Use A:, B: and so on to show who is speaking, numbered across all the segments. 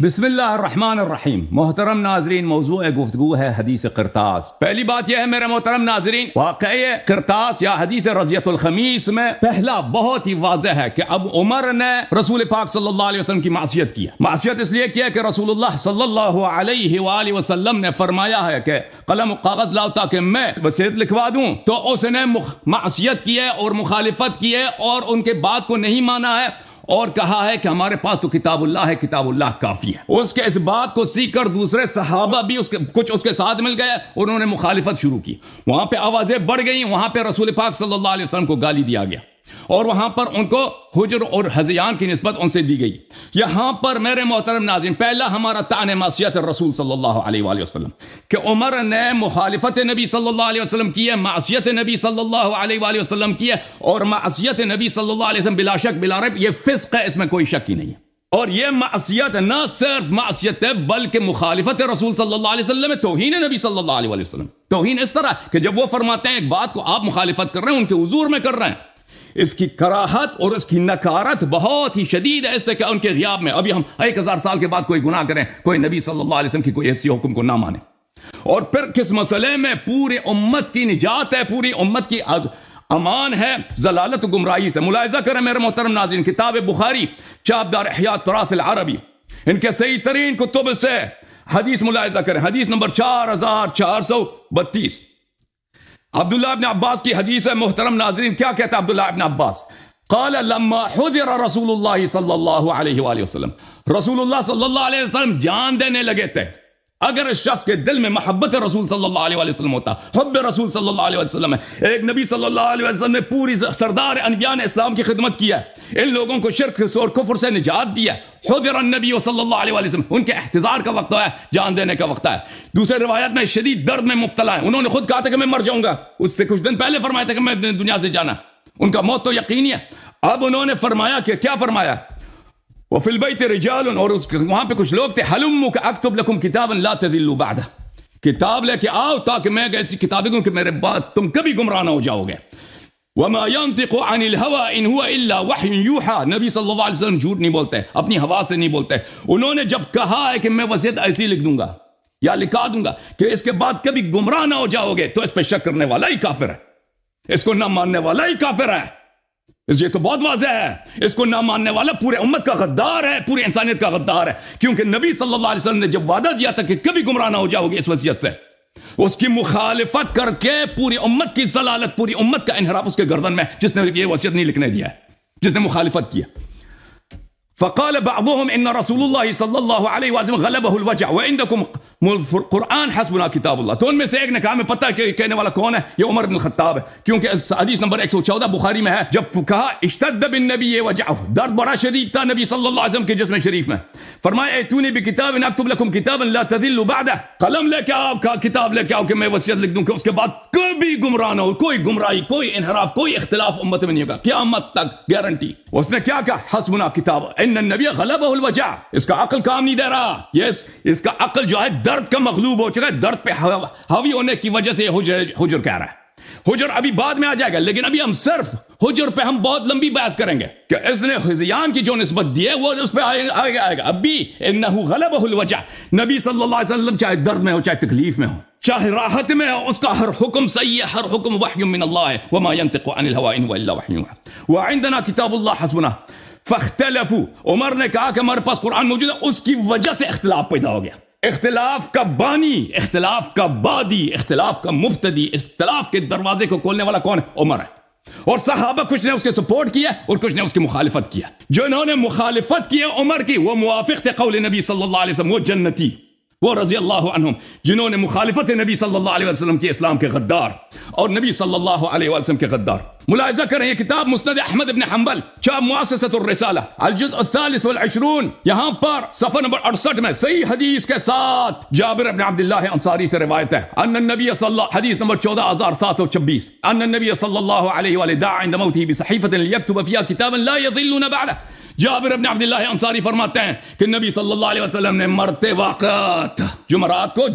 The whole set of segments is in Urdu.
A: بسم اللہ الرحمن الرحیم. محترم ناظرین، موضوع گفتگو ہے حدیث قرطاس. پہلی بات یہ ہے میرے محترم ناظرین، واقعی قرطاس یا حدیث رضیۃ الخمیس میں پہلا بہت ہی واضح ہے کہ اب عمر نے رسول پاک صلی اللہ علیہ وسلم کی معصیت کی ہے. معصیت اس لیے کیا کہ رسول اللہ صلی اللہ علیہ وآلہ وسلم نے فرمایا ہے کہ قلم و کاغذ لاؤ تاکہ میں وصیت لکھوا دوں. تو اس نے معصیت کی ہے اور مخالفت کی ہے اور ان کے بات کو نہیں مانا ہے اور کہا ہے کہ ہمارے پاس تو کتاب اللہ ہے، کتاب اللہ کافی ہے. اس کے اس بات کو سیکھ کر دوسرے صحابہ بھی کچھ اس کے ساتھ مل گئے اور انہوں نے مخالفت شروع کی. وہاں پہ آوازیں بڑھ گئیں، وہاں پہ رسول پاک صلی اللہ علیہ وسلم کو گالی دیا گیا اور وہاں پر ان کو حجر اور ہذیان کی نسبت ان سے دی گئی. یہاں پر میرے محترم ناظرین، پہلا ہمارا طعن معصیت الرسول صلی اللہ علیہ وآلہ وسلم کہ عمر نے مخالفت نبی صلی اللہ علیہ وسلم کی ہے، معصیت نبی صلی اللہ علیہ وآلہ وسلم کی ہے، اور معصیت نبی صلی اللہ علیہ وسلم بلا شک بلا ریب یہ فسق ہے، اس میں کوئی شک ہی نہیں ہے. اور یہ معصیت نہ صرف معصیت ہے بلکہ مخالفت رسول صلی اللہ علیہ وسلم ہے، توہین نبی صلی اللہ علیہ وآلہ وسلم. توہین اس طرح کہ جب وہ فرماتے ہیں ایک بات کو آپ مخالفت کر رہے ہیں، ان کے حضور میں کر رہے ہیں. اس کی کراہت اور اس کی نکارت بہت ہی شدید ہے، اس سے کہ ان کے غیاب میں ابھی ہم 1000 سال کے بعد کوئی گناہ کریں، کوئی نبی صلی اللہ علیہ وسلم کی کوئی ایسی حکم کو نہ مانے، اور پھر کس مسئلے میں پوری امت کی نجات ہے، پوری امت کی امان ہے ضلالت و گمراہی سے. ملاحظہ کریں میرے محترم ناظرین، کتاب بخاری چاپدار احیاء تراث العربی، ان کے صحیح ترین کتب سے حدیث ملاحظہ کریں. حدیث نمبر 4432 عبداللہ ابن عباس کی حدیث ہے. محترم ناظرین، کیا کہتا ہے عبداللہ ابن عباس؟ قال لما حذر رسول اللہ صلی اللہ علیہ وآلہ وسلم، رسول اللہ صلی اللہ علیہ وسلم جان دینے لگے تھے. اگر اس شخص کے دل میں محبت رسول صلی اللہ علیہ وآلہ وسلم ہوتا، حب رسول صلی اللہ علیہ وسلم ہے، ایک نبی صلی اللہ علیہ وسلم نے پوری سردار انبیاء نے اسلام کی خدمت کیا ہے، ان لوگوں کو شرک اور کفر سے نجات دیا. حضر النبی صلی اللہ علیہ وآلہ وسلم، ان کے احتضار کا وقت ہے، جان دینے کا وقت ہے. دوسرے روایت میں شدید درد میں مبتلا ہیں. انہوں نے خود کہا تھا کہ میں مر جاؤں گا، اس سے کچھ دن پہلے فرمایا تھا کہ میں دنیا سے جانا. ان کا موت تو یقینی ہے. اب انہوں نے فرمایا کہ کیا فرمایا؟ وفی البیت رجال، اور وہاں پہ کچھ لوگ تھے، حلموا اکتب لکم کتابا لا تضلوا بعدہ، کتاب لے کے آؤ تاکہ میں ایسی کتابیں دوں کہ میرے بعد تم کبھی گمراہ نہ ہو جاؤ گے. وما ينطق عن الهوى ان هو الا وحی یوحى، نبی صلی اللہ علیہ وسلم جھوٹ نہیں بولتے، اپنی ہوا سے نہیں بولتے. انہوں نے جب کہا ہے کہ میں وصیت ایسی لکھ دوں گا یا لکھا دوں گا کہ اس کے بعد کبھی گمراہ نہ ہو جاؤ گے، تو اس پہ شک کرنے والا ہی کافر ہے، اس کو نہ ماننے والا ہی کافر ہے. یہ تو بہت واضح ہے، اس کو نہ ماننے والا پورے امت کا غدار ہے، پوری انسانیت کا غدار ہے. کیونکہ نبی صلی اللہ علیہ وسلم نے جب وعدہ دیا تھا کہ کبھی گمراہ نہ ہو جاؤ گے اس وصیت سے، اس کی مخالفت کر کے پوری امت کی ضلالت، پوری امت کا انحراف اس کے گردن میں، جس نے یہ وصیت نہیں لکھنے دیا ہے، جس نے مخالفت کیا. فقال بعضهم ان رسول الله صلی اللہ علیہ وسلم غلبه الوجع وعندكم القرآن حسبنا کتاب اللہ. تو ان میں سے ایک نے کہا، ہمیں پتہ ہے کہ کہنے والا کون ہے، یہ عمر بن الخطاب ہے، کیونکہ حدیث نمبر 114 بخاری میں ہے. جب کہا اشتد بالنبی وجعه، درد بڑا شدید تھا نبی صلی اللہ علیہ وسلم کے جسم شریف میں. فرمایا ایتونی بکتاب اکتب لکم کتابا لا تضلوا بعدہ، قلم لے کے آؤ، کتاب لے کے آؤ کہ میں وصیت لکھ دوں کہ اس کے بعد کبھی گمراہ نہ ہو، کوئی گمراہی، کوئی انحراف، کوئی اختلاف امت میں نہیں ہوگا قیامت تک، گارنٹی. اس نے کیا کہا؟ حسبنا کتاب، ان النبی غلبہ الوجع. اس کا عقل کام نہیں دے رہا، اس کا عقل جو ہے درد کا مغلوب ہو چکا ہے، درد پہ حاوی ہونے کی وجہ سے حجر کہہ رہا ہے. حجر ابھی بعد میں آ جائے گا، لیکن ابھی ہم صرف حجر پہ ہم بہت لمبی بحث کریں گے کہ اس نے ہذیان کی جو نسبت دی ہے وہ اس پہ آئے گا. ابھی انہ غلبہ الوجع، نبی صلی اللہ علیہ وسلم چاہے درد میں ہو، چاہے تکلیف میں ہو، چاہے راحت میں ہو، اس کا ہر حکم صحیح ہے، ہر حکم وحی من اللہ ہے. وما ينطق عن الهوى ان هو الا وحی یوحى وعندنا کتاب اللہ حسبنا. فاختلفوا، عمر نے کہا کہ ہمارے پاس قرآن موجود ہے، اس کی وجہ سے اختلاف پیدا ہو گیا. اختلاف کا بانی، اختلاف کا بادی، اختلاف کا مبتدی، اختلاف کے دروازے کو کھولنے والا کون ہے؟ عمر ہے. اور صحابہ کچھ نے اس کے سپورٹ کیا اور کچھ نے اس کی مخالفت کیا. جو انہوں نے مخالفت کی عمر کی، وہ موافق تھے قول نبی صلی اللہ علیہ وسلم، وہ جنتی، وہ رضی اللہ عنہم. جنہوں نے مخالفت نبی صلی اللہ علیہ وسلم کی، اسلام کے غدار اور نبی صلی اللہ علیہ وسلم کے غدار. ملاحظہ کریں یہ کتاب مسند احمد بن حنبل، چاپ مؤسسۃ الرسالہ، الجزء الثالث والعشرون، یہاں پر صفحہ نمبر 68 میں صحیح حدیث کے ساتھ جابر بن عبداللہ انصاری سے روایت ہے، ان النبی صلی اللہ، حدیث نمبر 14726، ان النبی صلی اللہ علیہ وآلہ دعا عند موته بصحیفۃ لیکتب فیہا کتابا لا یضلون بعدہ. جابر بن عبداللہ انصاری فرماتے ہیں کہ نبی صلی اللہ علیہ وسلم نے مرتے وقت، جمعرات کو،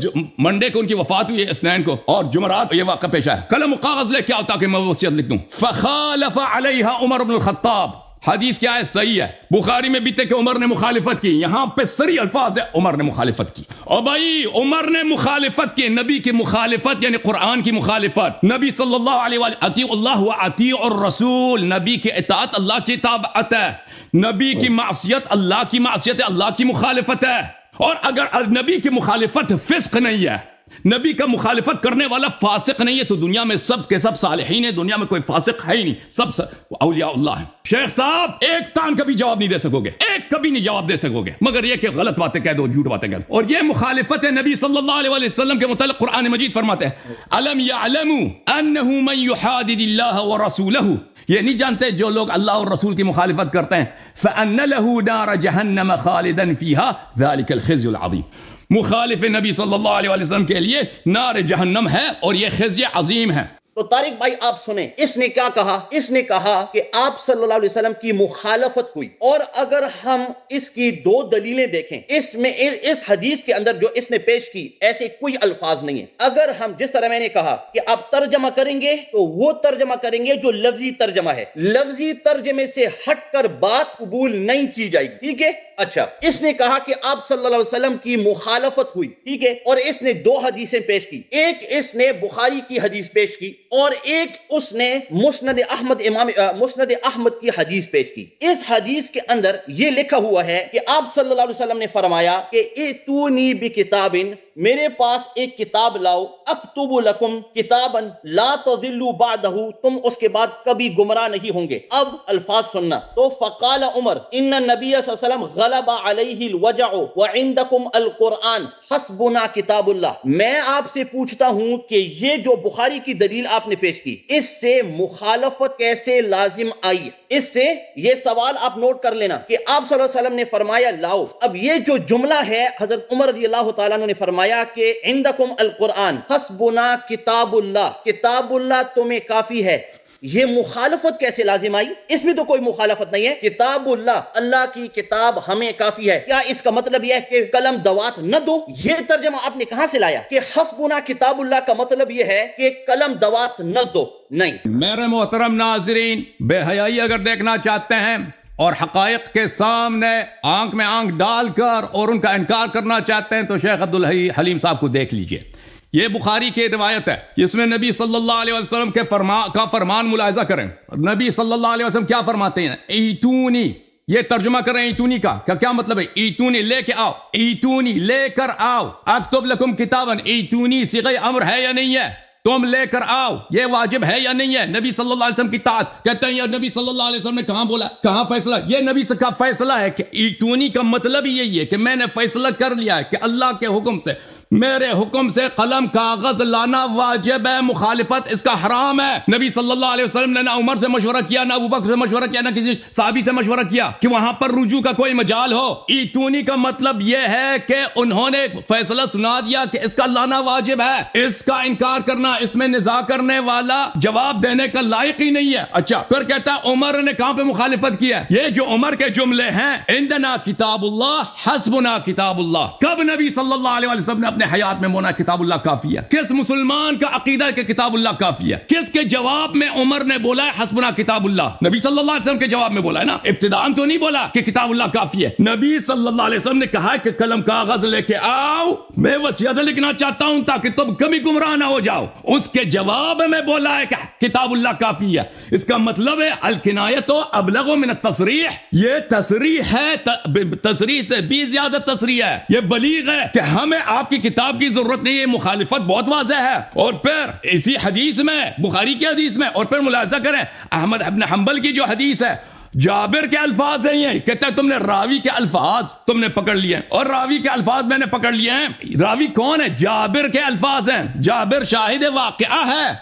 A: منڈے کو ان کی وفات ہوئی ہے، اثنین کو، اور جمعرات یہ واقعہ پیش ہے، قلم و کاغذ لے کے آؤ تاکہ میں وصیت لکھ دوں. فخالف علیہا عمر بن الخطاب، حدیث کیا ہے؟ صحیح ہے. بخاری میں بھی تھے کہ عمر نے مخالفت کی. یہاں پہ صریح الفاظ ہے عمر نے مخالفت کی. اور بھائی عمر نے مخالفت کی. نبی کی مخالفت یعنی قرآن کی مخالفت. نبی صلی اللہ علیہ وآلہ اطیعوا اللہ واطیعوا الرسول. نبی کی اطاعت اللہ کی اطاعت ہے. نبی کی معصیت اللہ کی معصیت ہے, اللہ کی مخالفت ہے. اور اگر نبی کی مخالفت فسق نہیں ہے, نبی کا مخالفت کرنے والا فاسق نہیں ہے, تو دنیا میں سب کے سب صالحین ہیں. دنیا میں کوئی فاسق ہے ہی نہیں, سب اولیاء اللہ ہیں. شیخ صاحب ایک تان کبھی جواب نہیں دے سکو گے, ایک کبھی نہیں جواب دے سکو گے, مگر یہ کہ غلط باتیں کہہ دو, جھوٹ باتیں کہہ دو. اور یہ مخالفت ہے نبی صلی اللہ علیہ وسلم کے متعلق قرآن مجید فرماتے ہیں الم یعلموا انہ من یحادد اللہ ورسولہ. یہ نہیں جانتے جو لوگ اللہ اور رسول کی مخالفت کرتے ہیں فَأَنَّ لَهُ نَارَ جَهَنَّمَ خَالِدًا فِيهَا ذَلِكَ الْخِزْيُ الْعَظِيمُ. مخالف نبی صلی اللہ علیہ وسلم کے لیے نار جہنم ہے اور یہ خزي عظیم ہے.
B: تو طارق بھائی آپ سنیں, اس نے کیا کہا؟ اس نے کہا کہ آپ صلی اللہ علیہ وسلم کی مخالفت ہوئی. اور اگر ہم اس کی دو دلیلیں دیکھیں, اس میں اس حدیث کے اندر جو اس نے پیش کی ایسے کوئی الفاظ نہیں ہیں. اگر ہم جس طرح میں نے کہا کہ آپ ترجمہ کریں گے تو وہ ترجمہ کریں گے جو لفظی ترجمہ ہے, لفظی ترجمے سے ہٹ کر بات قبول نہیں کی جائے گی. ٹھیک ہے, اچھا اس نے کہا کہ آپ صلی اللہ علیہ وسلم کی مخالفت ہوئی. ٹھیک ہے, اور اس نے دو حدیثیں پیش کی. ایک اس نے بخاری کی حدیث پیش کی اور ایک اس نے مسند احمد کی حدیث پیش کی. اس حدیث کے اندر یہ لکھا ہوا ہے کہ آپ صلی اللہ علیہ وسلم نے فرمایا کہ ائتونی بکتاب, میرے پاس ایک کتاب لاؤ, اکتب لکم کتابا لا تضلوا بعدہ, تم اس کے بعد کبھی گمراہ نہیں ہوں گے. اب الفاظ سننا. تو فقال عمر ان النبی صلی اللہ علیہ وسلم غلب علیہ الوجع وعندکم القرآن حسبنا کتاب اللہ. میں آپ سے پوچھتا ہوں کہ یہ جو بخاری کی دلیل آپ نے پیش کی, اس سے مخالفت کیسے لازم آئی؟ اس سے یہ سوال آپ نوٹ کر لینا کہ آپ صلی اللہ علیہ وسلم نے فرمایا لاؤ. اب یہ جو جملہ ہے حضرت عمر رضی اللہ تعالیٰ عنہ نے فرمایا کہ عندکم القرآن حسبنا کتاب اللہ, کتاب اللہ تمہیں کافی ہے, یہ مخالفت کیسے لازم آئی؟ اس میں تو کوئی مخالفت نہیں ہے. کتاب اللہ, اللہ کی کتاب ہمیں کافی ہے. کیا اس کا مطلب یہ ہے کہ قلم دوات نہ دو؟ یہ ترجمہ آپ نے کہاں سے لایا کہ حسبنا کتاب اللہ کا مطلب یہ ہے کہ قلم دوات نہ دو؟ نہیں. میرے
A: محترم ناظرین, بے حیائی اگر دیکھنا چاہتے ہیں اور حقائق کے سامنے آنکھ میں آنکھ ڈال کر اور ان کا انکار کرنا چاہتے ہیں تو شیخ عبدالحلیم صاحب کو دیکھ لیجئے. یہ بخاری کی روایت ہے جس میں نبی صلی اللہ علیہ وسلم کے فرمان ملاحظہ کریں. نبی صلی اللہ علیہ وسلم کیا فرماتے ہیں؟ ایتونی, یہ ترجمہ کر رہے ہیں ایتونی کا, کیا مطلب ہے؟ ایتونی لے کے آؤ, ایتونی لے کر آؤ, اکتب لکم کتابا. ایتونی صیغہ امر ہے یا نہیں ہے؟ تم لے کر آؤ, یہ واجب ہے یا نہیں ہے؟ نبی صلی اللہ علیہ وسلم کی اطاعت. کہتے ہیں یار نبی صلی اللہ علیہ وسلم نے کہاں بولا, کہاں فیصلہ؟ یہ نبی سے کا فیصلہ ہے کہ ایتونی کا مطلب یہی ہے کہ میں نے فیصلہ کر لیا ہے کہ اللہ کے حکم سے, میرے حکم سے قلم کاغذ لانا واجب ہے, مخالفت اس کا حرام ہے. نبی صلی اللہ علیہ وسلم نے نہ عمر سے مشورہ کیا, نہ ابوبکر سے مشورہ کیا, نہ کسی صحابی سے مشورہ کیا کہ وہاں پر رجوع کا کوئی مجال ہو. ایتونی کا مطلب یہ ہے کہ انہوں نے فیصلہ سنا دیا کہ اس کا لانا واجب ہے. اس کا انکار کرنا, اس میں نزاع کرنے والا جواب دینے کا لائق ہی نہیں ہے. اچھا پھر کہتا ہے عمر نے کہاں پہ مخالفت کیا؟ یہ جو عمر کے جملے ہیں عندنا کتاب اللہ حسبنا کتاب اللہ, کب نبی صلی اللہ علیہ وسلم نے اپنے حیات میں مونا کتاب اللہ کافی ہے؟ کس مسلمان کا عقیدہ ہے کہ کتاب اللہ کافی ہے؟ کس کے جواب میں عمر نے بولا ہے حسبنا کتاب اللہ؟ نبی صلی اللہ علیہ وسلم کے جواب میں بولا ہے نا, ابتداءً تو نہیں بولا کہ کتاب اللہ کافی ہے. نبی صلی اللہ علیہ وسلم نے کہا ہے کہ قلم کاغذ لے کے آؤ, میں وصیت لکھنا چاہتا ہوں تاکہ تم کبھی گمراہ نہ ہو جاؤ. اس کے جواب میں بولا ہے کہ کتاب اللہ کافی ہے. اس کا مطلب ہے الکنایۃ ابلغ من التصریح, یہ تصریح ہے, تصریح سے بھی زیادہ تصریح ہے, یہ بلیغ ہے کہ ہمیں آپ کی کتاب کی ضرورت نہیں ہے. مخالفت بہت واضح ہے. اور پھر اسی حدیث میں, بخاری کی حدیث میں, اور پھر ملاحظہ کریں احمد ابن حنبل کی جو حدیث ہے, جابر کے الفاظ ہیں یہ, کہتا ہے تم نے راوی کے الفاظ تم نے پکڑ لیے اور راوی کے الفاظ میں نے پکڑ لیے ہیں. راوی کون ہے؟ جابر کے الفاظ ہیں. جابر شاہد واقعہ ہے.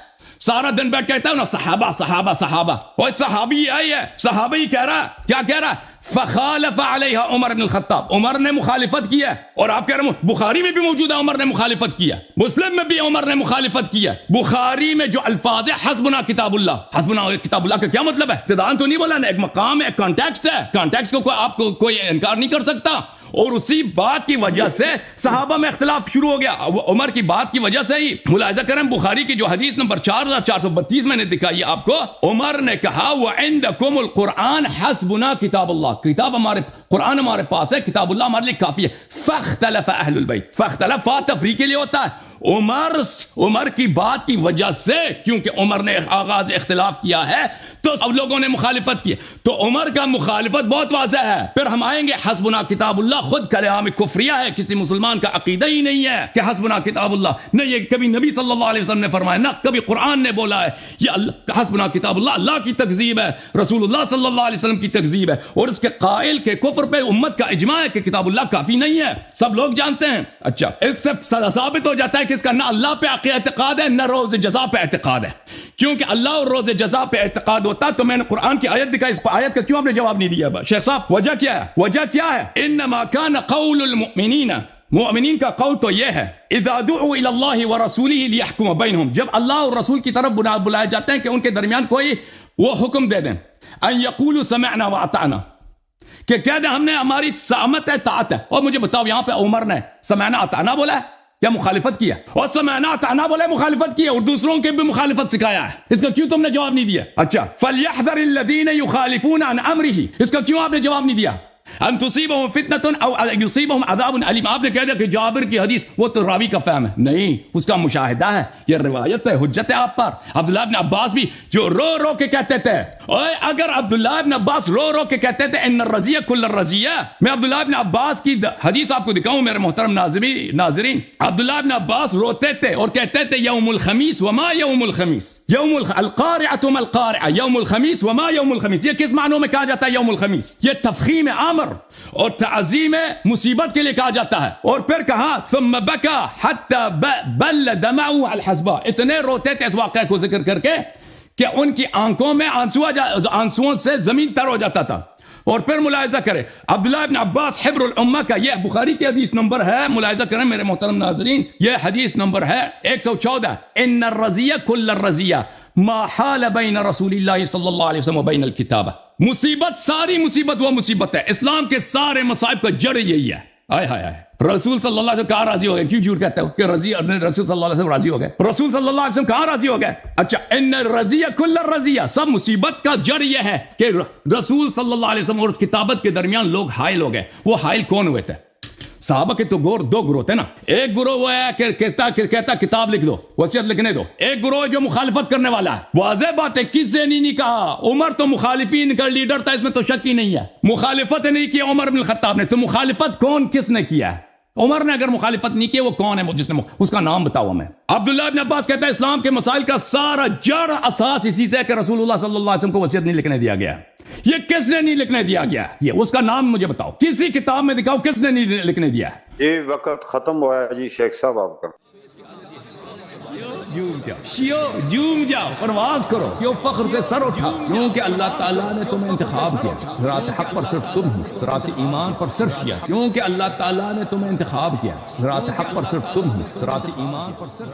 A: سارا دن بیٹھ کہتا ہے نا صحابہ صحابہ صحابہ, اور صحابی آئی ہے, صحابی کہہ رہا, کیا کہہ رہا؟ فخالف علیہ عمر بن الخطاب, عمر نے مخالفت کیا. اور آپ کہہ رہے ہیں بخاری میں بھی موجود ہے عمر نے مخالفت کیا, مسلم میں بھی عمر نے مخالفت کیا. بخاری میں جو الفاظ ہے حسبنا کتاب اللہ, حسبنا کتاب اللہ کا کیا مطلب ہے؟ ابتداءً تو نہیں بولا نا, ایک مقام ہے, ایک کانٹیکسٹ ہے, کانٹیکسٹ کو آپ کو کوئی انکار نہیں کر سکتا. اور اسی بات کی وجہ سے صحابہ میں اختلاف شروع ہو گیا. عمر کی بات کی وجہ سے ہی ملاحظہ کریں بخاری کی جو حدیث نمبر 4432 میں نے دکھائی ہے آپ کو, عمر نے کہا وعندکم القرآن حسبنا کتاب اللہ, کتاب ہمارے قرآن ہمارے پاس ہے, کتاب اللہ ہمارے لیے کافی ہے. فاختلف اہل البیت, فاختلف تفریق کے لیے ہوتا ہے. عمر کی بات کی وجہ سے, کیونکہ عمر نے آغاز اختلاف کیا ہے تو اب لوگوں نے مخالفت کی, تو عمر کا مخالفت بہت واضح ہے. پھر ہم آئیں گے حسبنا کتاب اللہ, خود کلام کفریہ ہے, کسی مسلمان کا عقیدہ ہی نہیں ہے کہ حسبنا کتاب اللہ, نہ یہ کبھی نبی صلی اللہ علیہ وسلم نے فرمایا, نہ کبھی قرآن نے بولا ہے. یہ اللہ حسبنا کتاب اللہ اللہ کی تکذیب ہے, رسول اللہ صلی اللہ علیہ وسلم کی تکذیب ہے, اور اس کے قائل کے کفر پہ امت کا اجماع ہے کہ کتاب اللہ کافی نہیں ہے, سب لوگ جانتے ہیں. اچھا, اس سے ثابت ہو جاتا ہے کہ اس کا نہ اللہ پہ اعتقاد ہے نہ روز جزا پہ اعتقاد ہے, کیونکہ اللہ اور روز جزا پہ اعتقاد ہوتا تو میں نے قرآن کی آیت دکھائی, اس آیت کا کیوں آپ نے جواب نہیں دیا شیخ صاحب؟ وجہ کیا ہے؟ وجہ کیا ہے؟ انما کان قول المؤمنین, مؤمنین کا قول تو یہ ہے اذا دعوا الى اللہ ورسولہ لیحکم بینہم, جب اللہ اور رسول کی طرف بلائے جاتے ہیں کہ ان کے درمیان کوئی وہ حکم دے دیں, ان یقولوا سمعنا واطعنا, کہ کہہ دیں ہم نے ہماری سماعت ہے طاعت ہے. اور مجھے بتاؤ یہاں پہ عمر نے سمعنا اطعنا بولا ہے یا مخالفت کیا؟ اور سمعنا اطعنا بولے مخالفت کی, اور دوسروں کے بھی مخالفت سکھایا ہے. اس کا کیوں تم نے جواب نہیں دیا؟ اچھا, فَلْيَحْذَرِ الَّذِينَ يُخَالِفُونَ عَنْ أَمْرِهِ, اس کا کیوں آپ نے جواب نہیں دیا؟ ان تصيبهم فتنة او يصيبهم عذاب علیم, آپ نے کہہ دیا کہ جابر کی حدیث وہ تو راوی کا فہم ہے, نہیں, اس کا مشاہدہ ہے, یہ روایت ہے, حجت ہے آپ پر. عبداللہ ابن عباس بھی جو رو رو کے کہتے تھے, اگر عبداللہ ابن عباس رو رو کے کہتے تھے ان الرزیہ کل الرزیہ, میں عبداللہ ابن عباس کی حدیث آپ کو دکھاؤں میرے محترم ناظرین. عبداللہ ابن عباس روتے تھے اور کہتے تھے یوم الخمیس وما یوم الخمیس, القارعۃ ما القارعہ, یوم الخمیس وما یوم الخمیس. یہ کس معنوں میں کہا جاتا ہے یوم الخمیس؟ یہ تفخیم عامر اور تعظیم مصیبت کے لیے کہا جاتا ہے. اور پھر کہا ثم بکا حتی بل دمعه الحسباء, اتنے روتے تھے اس واقعے کو ذکر کر کے کہ ان کی آنکھوں میں آنسوؤں سے زمین تر ہو جاتا تھا. اور پھر ملاحظہ کریں عبداللہ ابن عباس حبر الامہ کا, یہ بخاری کی حدیث نمبر ہے, ملاحظہ کریں میرے محترم ناظرین, یہ حدیث نمبر ہے 114, ان الرزیہ کل الرزیہ ما حال بین رسول اللہ صلی اللہ علیہ وسلم و بین الکتابہ. مصیبت, ساری مصیبت وہ مصیبت ہے, اسلام کے سارے مصائب کا جڑ یہی ہے. آئے ہائے ہائے, رسول صلی اللہ علیہ وسلم کہاں راضی ہو گئے؟ کیوں جھوٹ کہتے ہو کہ رسول صلی اللہ علیہ وسلم راضی ہو گئے؟ رسول صلی اللہ علیہ وسلم کہاں راضی ہو گئے؟ اچھا, ان الرزیہ کل الرزیہ, سب مصیبت کا جڑ یہ ہے کہ رسول صلی اللہ علیہ وسلم اور اس کتابت کے درمیان لوگ حائل ہو گئے. وہ حائل کون ہوئے تھے؟ صحابہ کے تو دو گروہ تھے نا. ایک گروہ وہ ہے کہ کہتا کتاب لکھ دو, وصیت لکھنے دو. ایک گروہ جو مخالفت کرنے والا ہے. واضح بات ہے, کس نے نہیں کہا, عمر تو مخالفین کا لیڈر تھا, اس میں تو شک ہی نہیں ہے. مخالفت نہیں کی عمر بن الخطاب نے, تو مخالفت کون کس نے کیا ہے؟ عمر نے اگر مخالفت نہیں کی, وہ کون ہے جس نے اس کا نام بتاؤ ہمیں. عبداللہ ابن عباس کہتا ہے اسلام کے مسائل کا سارا جڑ اساس اسی سے ہے کہ رسول اللہ صلی اللہ علیہ وسلم کو وصیت نہیں لکھنے دیا گیا. یہ کس نے نہیں لکھنے دیا گیا؟ یہ اس کا نام مجھے بتاؤ, کسی کتاب میں دکھاؤ کس نے نہیں لکھنے دیا.
C: جی وقت ختم ہوا ہے جی شیخ صاحب آپ کا.
A: جوم جاؤ پرواز کرو, کیوں فخر سے سر اٹھا, کیونکہ اللہ تعالیٰ نے تمہیں انتخاب کیا. صراط حق پر صرف تم ہو, صراط ایمان پر صرف کیا, کیونکہ اللہ تعالیٰ نے تمہیں انتخاب کیا. صراط حق پر صرف تم ہو, صراط ایمان پر صرف